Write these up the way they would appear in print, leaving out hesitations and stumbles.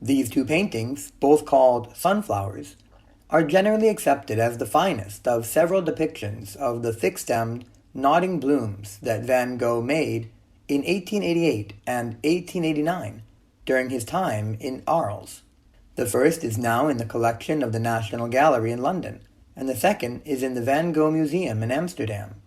These two paintings, both called sunflowers, are generally accepted as the finest of several depictions of the thick-stemmed, nodding blooms that Van Gogh made in 1888 and 1889 during his time in Arles. The first is now in the collection of the National Gallery in London, and the second is in the Van Gogh Museum in Amsterdam.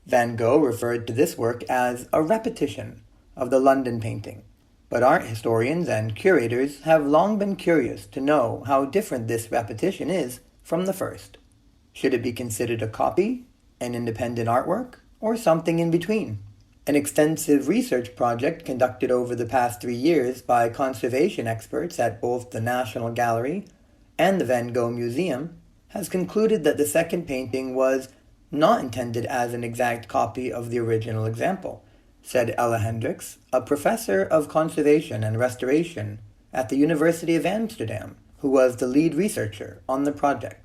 Van Gogh referred to this work as a repetition of the London painting, but art historians and curators have long been curious to know how different this repetition is from the first. Should it be considered a copy, an independent artwork, or something in between? An extensive research project conducted over the past 3 years by conservation experts at both the National Gallery and the Van Gogh Museum has concluded that the second painting was not intended as an exact copy of the original example, said Ella Hendricks, a professor of conservation and restoration at the University of Amsterdam, who was the lead researcher on the project.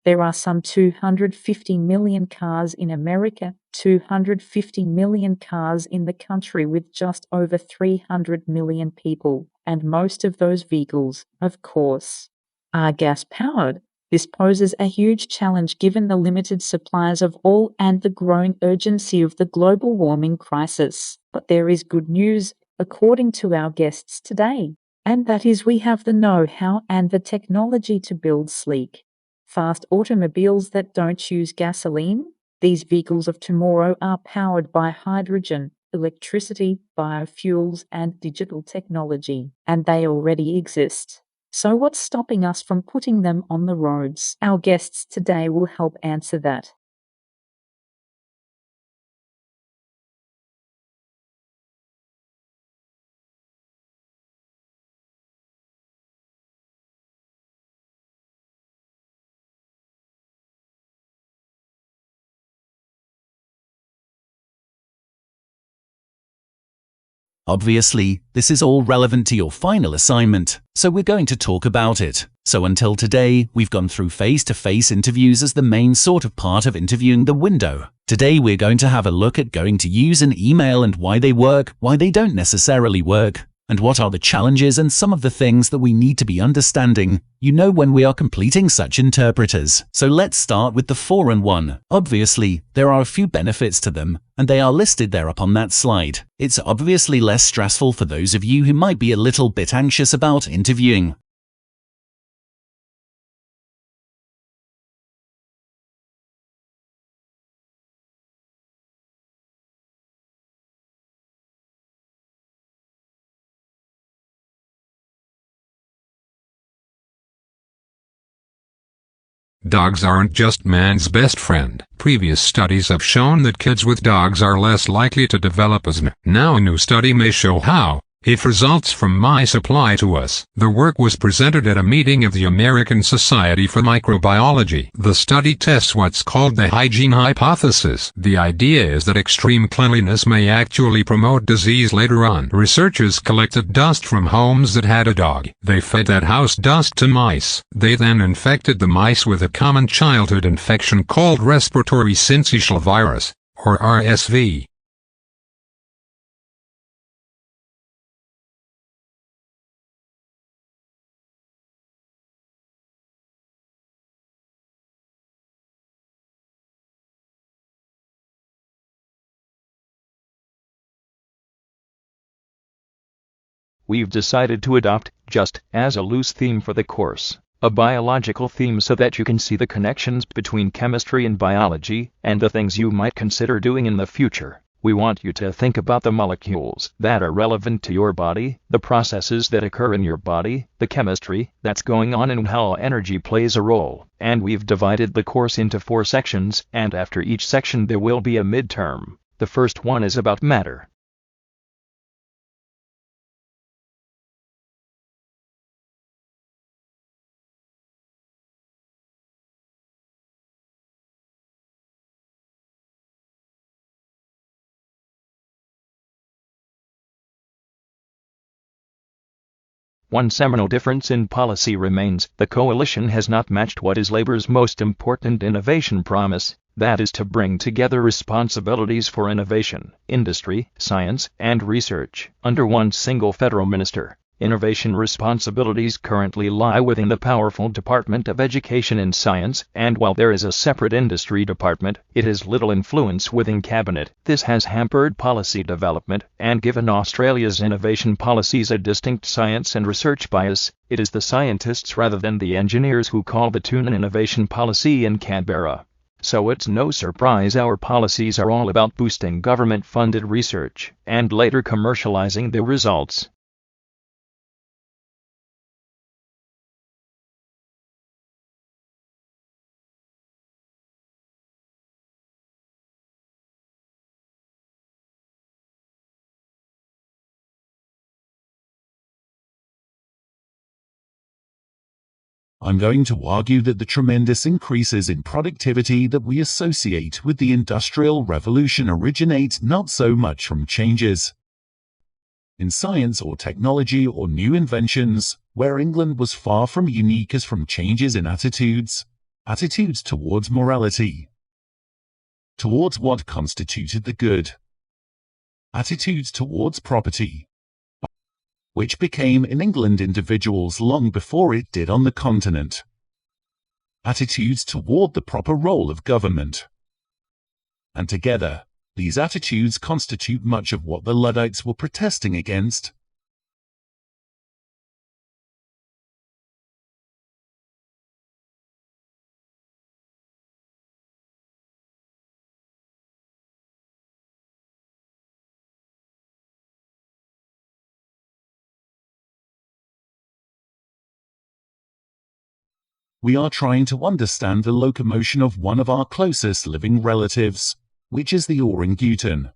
There are some 250 million cars in America, 250 million cars in the country with just over 300 million people, and most of those vehicles, of course, are gas-powered. This poses a huge challenge given the limited supplies of oil and the growing urgency of the global warming crisis. But there is good news, according to our guests today, and that is we have the know-how and the technology to build sleek, fast automobiles that don't use gasoline. These vehicles of tomorrow are powered by hydrogen, electricity, biofuels, and digital technology, and they already exist. So what's stopping us from putting them on the roads? Our guests today will help answer that. Obviously, this is all relevant to your final assignment, so we're going to talk about it. So until today, we've gone through face-to-face interviews as the main sort of part of interviewing the window. Today we're going to have a look at going to use an email and why they work, why they don't necessarily work, and what are the challenges and some of the things that we need to be understanding, when we are completing such interpreters. So let's start with the 4-in-1. Obviously, there are a few benefits to them, and they are listed there up on that slide. It's obviously less stressful for those of you who might be a little bit anxious about interviewing. Dogs aren't just man's best friend. Previous studies have shown that kids with dogs are less likely to develop asthma. Now a new study may show how, if results from mice apply to us. The work was presented at a meeting of the American Society for Microbiology. The study tests what's called the hygiene hypothesis. The idea is that extreme cleanliness may actually promote disease later on. Researchers collected dust from homes that had a dog. They fed that house dust to mice. They then infected the mice with a common childhood infection called respiratory syncytial virus, or RSV. We've decided to adopt, just as a loose theme for the course, a biological theme so that you can see the connections between chemistry and biology, and the things you might consider doing in the future. We want you to think about the molecules that are relevant to your body, the processes that occur in your body, the chemistry that's going on and how energy plays a role. And we've divided the course into 4 sections, and after each section there will be a midterm. The first one is about matter. One seminal difference in policy remains: the coalition has not matched what is Labour's most important innovation promise, that is to bring together responsibilities for innovation, industry, science, and research under one single federal minister. Innovation responsibilities currently lie within the powerful Department of Education and Science, and while there is a separate industry department, it has little influence within cabinet. This has hampered policy development and given Australia's innovation policies a distinct science and research bias. It is the scientists rather than the engineers who call the tune in innovation policy in Canberra. So it's no surprise our policies are all about boosting government-funded research and later commercializing the results. I'm going to argue that the tremendous increases in productivity that we associate with the Industrial Revolution originate not so much from changes in science or technology or new inventions, where England was far from unique, as from changes in attitudes towards morality, towards what constituted the good, attitudes towards property, which became in England individuals long before it did on the continent, attitudes toward the proper role of government. And together, these attitudes constitute much of what the Luddites were protesting against. We are trying to understand the locomotion of one of our closest living relatives, which is the orangutan,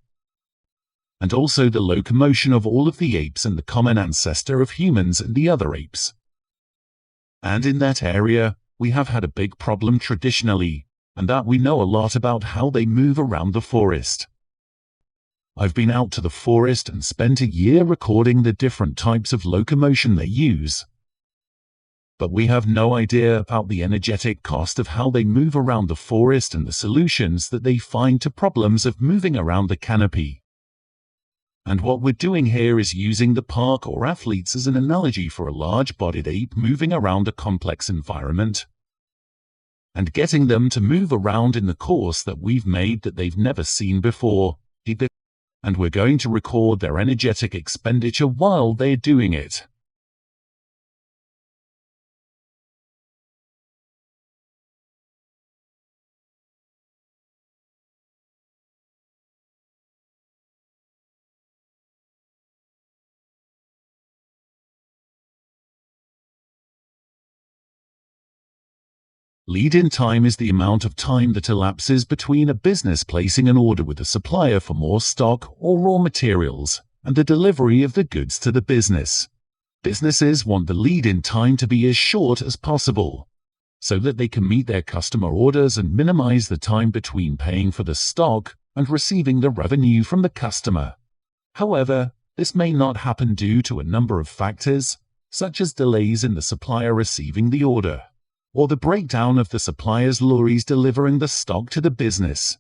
and also the locomotion of all of the apes and the common ancestor of humans and the other apes. And in that area, we have had a big problem traditionally, and that we know a lot about how they move around the forest. I've been out to the forest and spent a year recording the different types of locomotion they use. But we have no idea about the energetic cost of how they move around the forest and the solutions that they find to problems of moving around the canopy. And what we're doing here is using the park or athletes as an analogy for a large-bodied ape moving around a complex environment, and getting them to move around in the course that we've made that they've never seen before. And we're going to record their energetic expenditure while they're doing it. Lead-in time is the amount of time that elapses between a business placing an order with a supplier for more stock or raw materials and the delivery of the goods to the business. Businesses want the lead-in time to be as short as possible, so that they can meet their customer orders and minimize the time between paying for the stock and receiving the revenue from the customer. However, this may not happen due to a number of factors, such as delays in the supplier receiving the order, or the breakdown of the supplier's lorries delivering the stock to the business.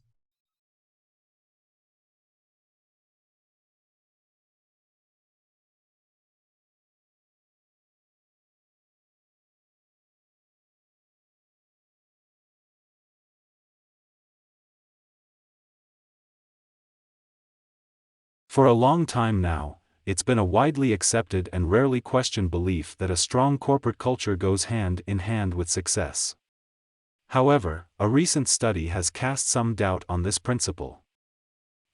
For a long time now, it's been a widely accepted and rarely questioned belief that a strong corporate culture goes hand in hand with success. However, a recent study has cast some doubt on this principle.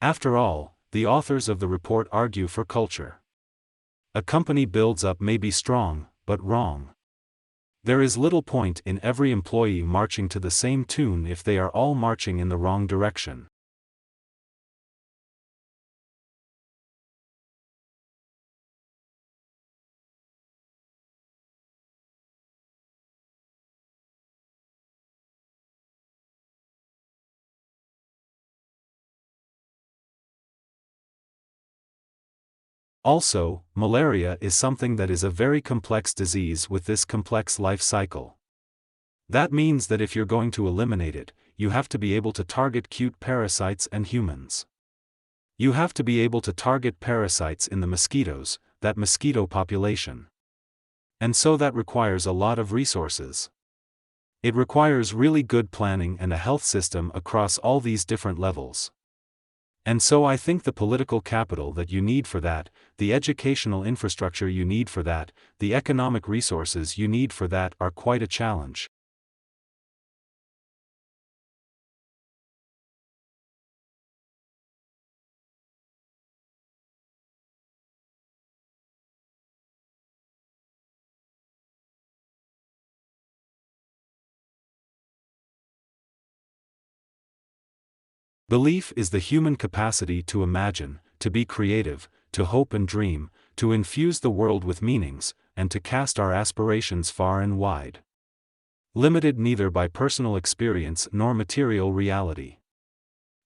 After all, the authors of the report argue for culture. A company builds up may be strong, but wrong. There is little point in every employee marching to the same tune if they are all marching in the wrong direction. Also, malaria is something that is a very complex disease with this complex life cycle. That means that if you're going to eliminate it, you have to be able to target cute parasites and humans. You have to be able to target parasites in the mosquitoes, that mosquito population. And so that requires a lot of resources. It requires really good planning and a health system across all these different levels. And so I think the political capital that you need for that, the educational infrastructure you need for that, the economic resources you need for that are quite a challenge. Belief is the human capacity to imagine, to be creative, to hope and dream, to infuse the world with meanings, and to cast our aspirations far and wide. Limited neither by personal experience nor material reality.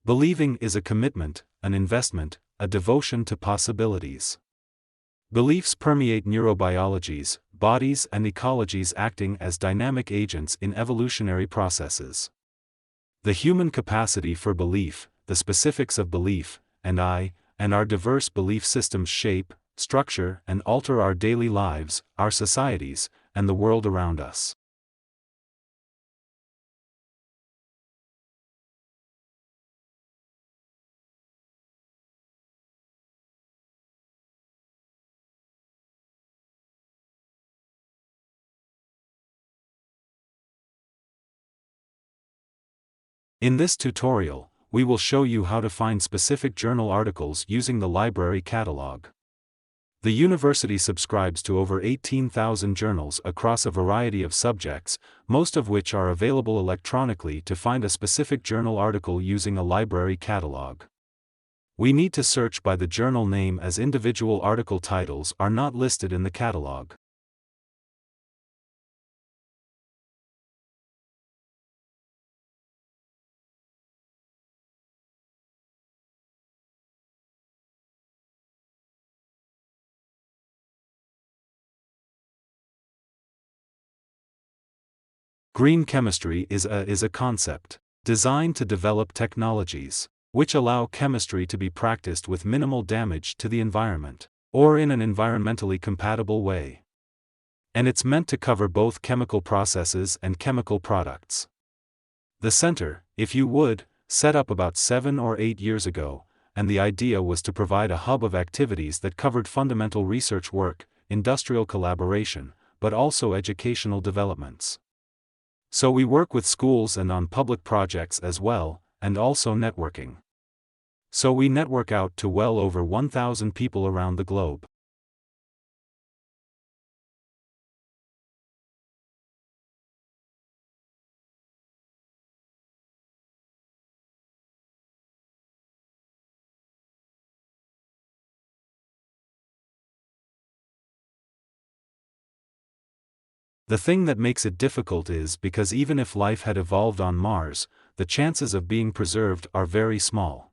Believing is a commitment, an investment, a devotion to possibilities. Beliefs permeate neurobiologies, bodies and ecologies acting as dynamic agents in evolutionary processes. The human capacity for belief, the specifics of belief, and our diverse belief systems shape, structure, and alter our daily lives, our societies, and the world around us. In this tutorial, we will show you how to find specific journal articles using the library catalog. The university subscribes to over 18,000 journals across a variety of subjects, most of which are available electronically. To find a specific journal article using a library catalog, we need to search by the journal name, as individual article titles are not listed in the catalog. Green chemistry is a concept designed to develop technologies which allow chemistry to be practiced with minimal damage to the environment, or in an environmentally compatible way. And it's meant to cover both chemical processes and chemical products. The center, if you would, set up about 7 or 8 years ago, and the idea was to provide a hub of activities that covered fundamental research work, industrial collaboration, but also educational developments. So we work with schools and on public projects as well, and also networking. So we network out to well over 1,000 people around the globe. The thing that makes it difficult is because even if life had evolved on Mars, the chances of being preserved are very small.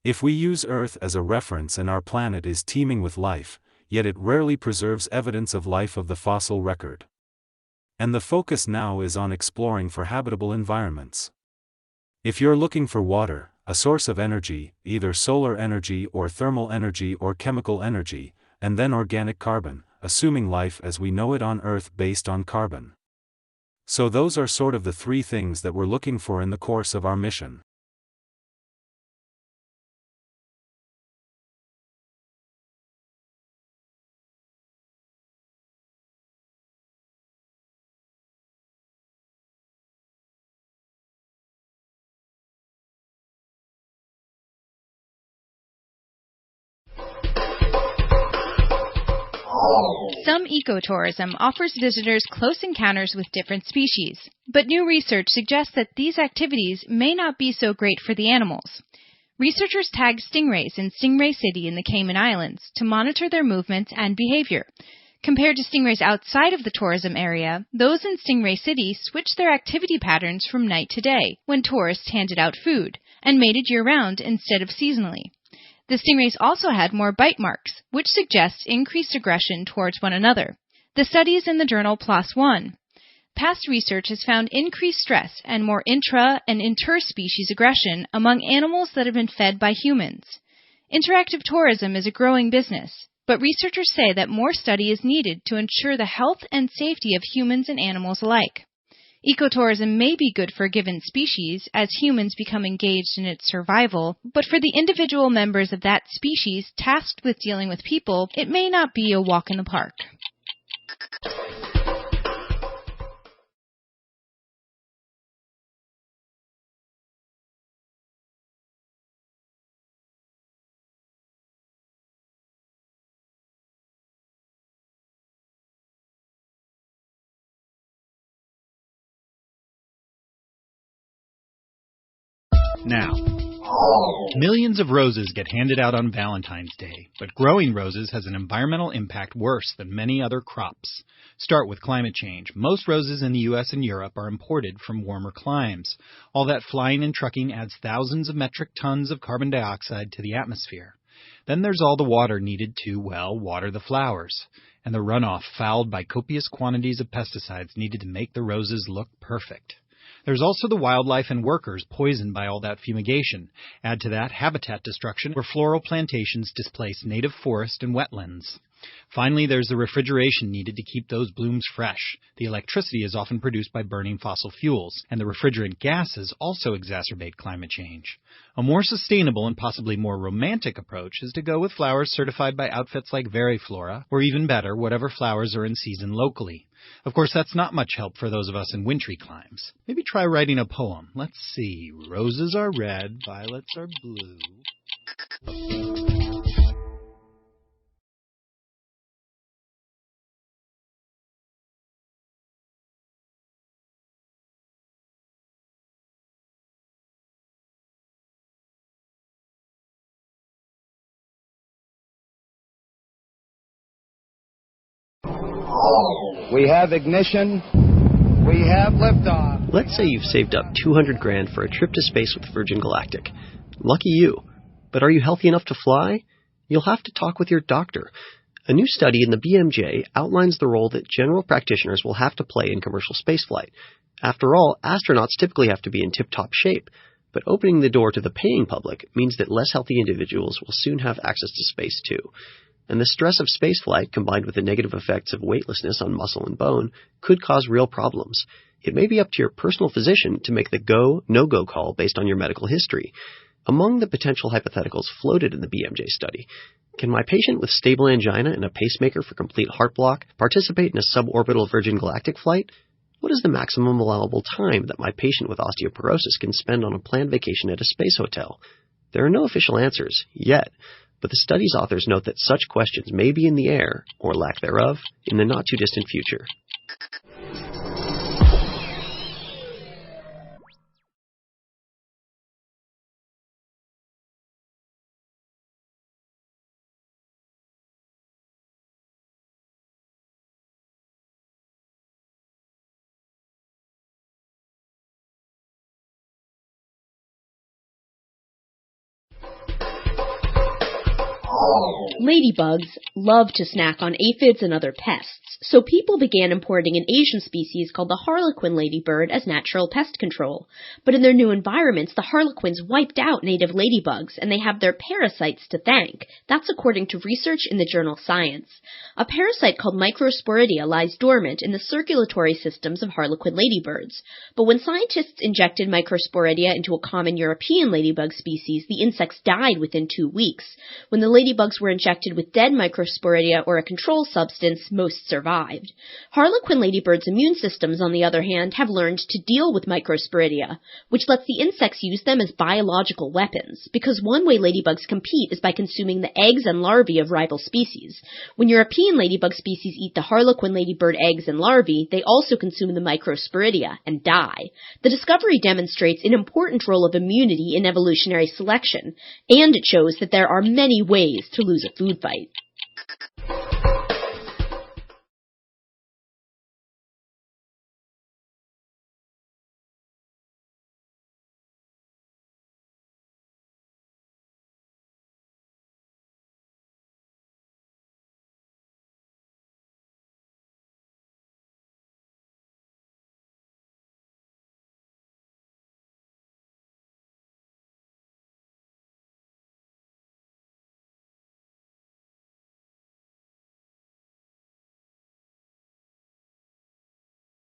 If we use Earth as a reference and our planet is teeming with life, yet it rarely preserves evidence of life of the fossil record. And the focus now is on exploring for habitable environments. If you're looking for water, a source of energy, either solar energy or thermal energy or chemical energy, and then organic carbon, assuming life as we know it on Earth based on carbon. So those are sort of the 3 things that we're looking for in the course of our mission. Some ecotourism offers visitors close encounters with different species, but new research suggests that these activities may not be so great for the animals. Researchers tagged stingrays in Stingray City in the Cayman Islands to monitor their movements and behavior. Compared to stingrays outside of the tourism area, those in Stingray City switched their activity patterns from night to day, when tourists handed out food, and mated year-round instead of seasonally. The stingrays also had more bite marks, which suggests increased aggression towards one another. The study is in the journal PLOS One. Past research has found increased stress and more intra- and interspecies aggression among animals that have been fed by humans. Interactive tourism is a growing business, but researchers say that more study is needed to ensure the health and safety of humans and animals alike. Ecotourism may be good for a given species as humans become engaged in its survival, but for the individual members of that species tasked with dealing with people, it may not be a walk in the park. Now, millions of roses get handed out on Valentine's Day, but growing roses has an environmental impact worse than many other crops. Start with climate change. Most roses in the U.S. and Europe are imported from warmer climes. All that flying and trucking adds thousands of metric tons of carbon dioxide to the atmosphere. Then there's all the water needed to, well, water the flowers, and the runoff fouled by copious quantities of pesticides needed to make the roses look perfect. There's also the wildlife and workers poisoned by all that fumigation. Add to that habitat destruction where floral plantations displace native forest and wetlands. Finally, there's the refrigeration needed to keep those blooms fresh. The electricity is often produced by burning fossil fuels, and the refrigerant gases also exacerbate climate change. A more sustainable and possibly more romantic approach is to go with flowers certified by outfits like Veriflora, or even better, whatever flowers are in season locally. Of course, that's not much help for those of us in wintry climes. Maybe try writing a poem. Let's see. Roses are red, violets are blue. We have ignition. We have liftoff. Let's say you've saved up $200,000 for a trip to space with Virgin Galactic. Lucky you. But are you healthy enough to fly? You'll have to talk with your doctor. A new study in the BMJ outlines the role that general practitioners will have to play in commercial spaceflight. After all, astronauts typically have to be in tip-top shape, but opening the door to the paying public means that less healthy individuals will soon have access to space too. And the stress of spaceflight, combined with the negative effects of weightlessness on muscle and bone, could cause real problems. It may be up to your personal physician to make the go, no-go call based on your medical history. Among the potential hypotheticals floated in the BMJ study, can my patient with stable angina and a pacemaker for complete heart block participate in a suborbital Virgin Galactic flight? What is the maximum allowable time that my patient with osteoporosis can spend on a planned vacation at a space hotel? There are no official answers, yet, but the study's authors note that such questions may be in the air, or lack thereof, in the not-too-distant future. Ladybugs love to snack on aphids and other pests, so people began importing an Asian species called the harlequin ladybird as natural pest control. But in their new environments, the harlequins wiped out native ladybugs, and they have their parasites to thank. That's according to research in the journal Science. A parasite called Microsporidia lies dormant in the circulatory systems of harlequin ladybirds. But when scientists injected Microsporidia into a common European ladybug species, the insects died within 2 weeks. When the ladybugs were injected with dead Microsporidia or a control substance, most survived. Harlequin ladybirds' immune systems, on the other hand, have learned to deal with Microsporidia, which lets the insects use them as biological weapons, because one way ladybugs compete is by consuming the eggs and larvae of rival species. When European ladybug species eat the harlequin ladybird eggs and larvae, they also consume the Microsporidia and die. The discovery demonstrates an important role of immunity in evolutionary selection, and it shows that there are many ways to lose a food fight.